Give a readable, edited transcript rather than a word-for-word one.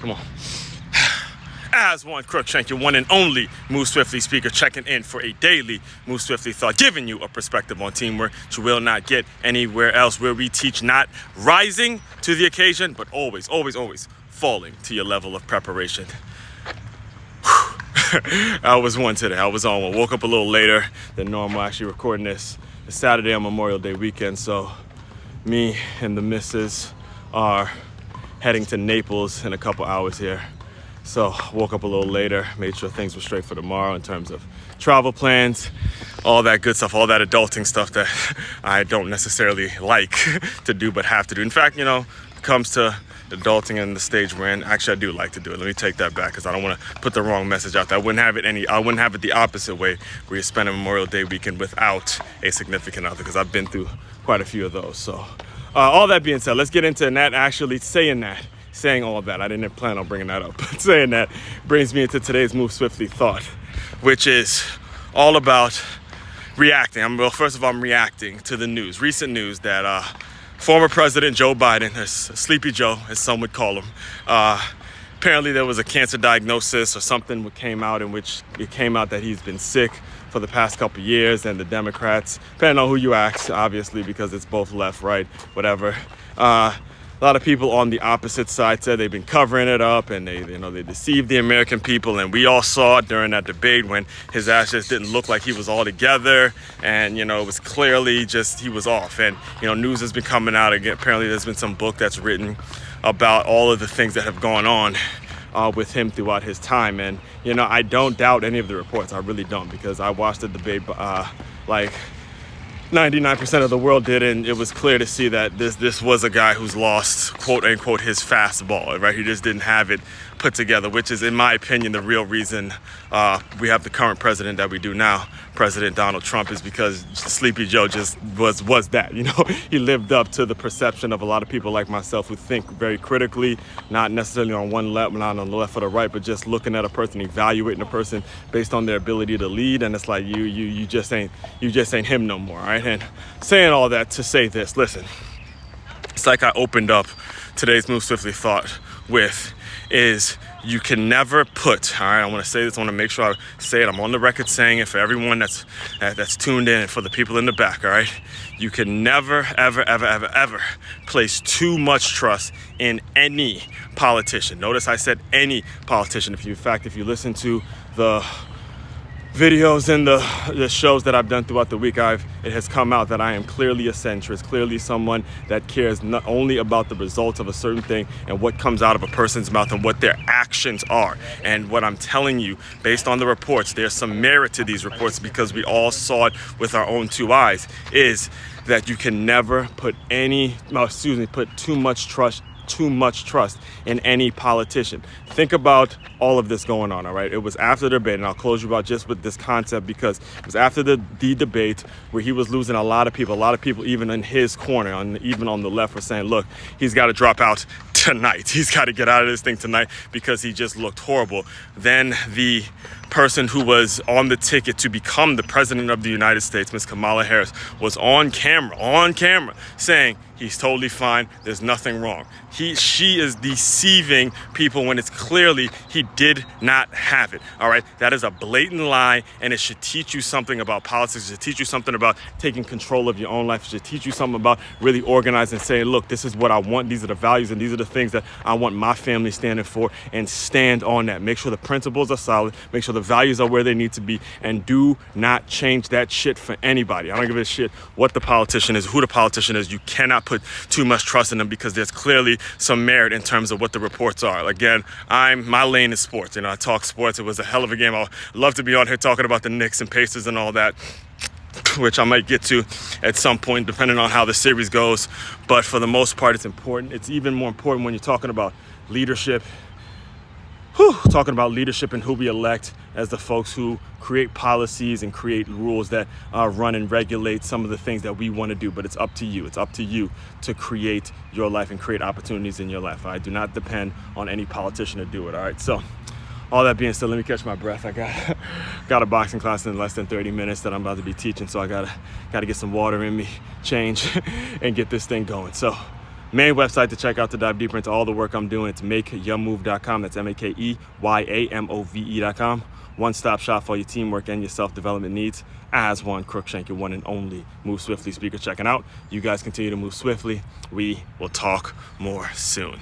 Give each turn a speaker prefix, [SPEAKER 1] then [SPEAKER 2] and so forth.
[SPEAKER 1] Come on. As one Crookshank, your one and only Move Swiftly speaker, checking in for a daily Move Swiftly thought, giving you a perspective on teamwork you will not get anywhere else, where we teach not rising to the occasion, but always falling to your level of preparation. I was one today. I was on one. Woke up a little later than normal. Actually recording this Saturday on Memorial Day weekend, so me and the missus are heading to Naples in a couple hours here. So woke up a little later, made sure things were straight for tomorrow in terms of travel plans, all that good stuff, all that adulting stuff that I don't necessarily like to do but have to do. In fact, you know, it comes to adulting in the stage we're in, actually I do like to do it. Let me take that back, because I don't want to put the wrong message out there. I wouldn't have it the opposite way, where you spend a Memorial Day weekend without a significant other, because I've been through quite a few of those. So all that being said, let's get into that. Actually saying all that, I didn't plan on bringing that up, but saying that brings me into today's Move Swiftly thought, which is all about reacting. First of all, I'm reacting to the news, recent news that former President Joe Biden, Sleepy Joe, as some would call him, apparently there was a cancer diagnosis or something that came out, in which it came out that he's been sick for the past couple years, and the Democrats, depending on who you ask, obviously, because it's both left, right, whatever, a lot of people on the opposite side said they've been covering it up, and they deceived the American people. And we all saw it during that debate when his ass just didn't look like he was all together, and it was clearly just he was off. And news has been coming out again. Apparently, there's been some book that's written about all of the things that have gone on with him throughout his time. And I don't doubt any of the reports. I really don't, because I watched the debate like 99% of the world did, and it was clear to see that this was a guy who's lost, quote unquote, his fastball, right? He just didn't have it put together, which is, in my opinion, the real reason we have the current president that we do now, President Donald Trump, is because Sleepy Joe just was that. He lived up to the perception of a lot of people like myself who think very critically, not necessarily on one left, not on the left or the right, but just looking at a person, evaluating a person based on their ability to lead. And it's like you just ain't him no more, right? And saying all that to say this, listen, it's like I opened up today's Move Swiftly thought with, is you can never put, all right, I want to say this, I want to make sure I say it, I'm on the record saying it for everyone that's tuned in, and for the people in the back, all right? You can never, ever place too much trust in any politician. Notice I said any politician. If you listen to the videos and the shows that I've done throughout the week, it has come out that I am clearly a centrist, clearly someone that cares not only about the results of a certain thing and what comes out of a person's mouth and what their actions are. And what I'm telling you, based on the reports, there's some merit to these reports, because we all saw it with our own two eyes, is that you can never put too much trust in any politician. Think about all of this going on, all right? It was after the debate, and I'll close you out just with this concept, because it was after the debate where he was losing a lot of people even in his corner, even on the left, were saying, look, he's got to drop out tonight. He's got to get out of this thing tonight because he just looked horrible. Then the person who was on the ticket to become the president of the United States, Ms. Kamala Harris, was on camera saying he's totally fine, there's nothing wrong. She is deceiving people when it's clearly he did not have it, all right? That is a blatant lie, and it should teach you something about politics. It should teach you something about taking control of your own life. It should teach you something about really organizing and saying, look, this is what I want, these are the values, and these are the things that I want my family standing for, and stand on that. Make sure the principles are solid, make sure the values are where they need to be, and do not change that shit for anybody. I don't give a shit what the politician is, who the politician is. You cannot put too much trust in them, because there's clearly some merit in terms of what the reports are. Again, my lane is sports. I talk sports. It was a hell of a game. I'd love to be on here talking about the Knicks and Pacers and all that, which I might get to at some point, depending on how the series goes. But for the most part, it's important. It's even more important when you're talking about leadership. Talking about leadership and who we elect as the folks who create policies and create rules that run and regulate some of the things that we want to do. But it's up to you. It's up to you to create your life and create opportunities in your life. I do not depend on any politician to do it. All right. So all that being said, let me catch my breath. I got a boxing class in less than 30 minutes that I'm about to be teaching. So I gotta get some water in me, change, and get this thing going. So Main website to check out to dive deeper into all the work I'm doing, it's makeyourmove.com. That's MakeYamove.com. One-stop shop for your teamwork and your self-development needs. As one, Crookshank, your one and only Move Swiftly speaker checking out. You guys continue to move swiftly. We will talk more soon.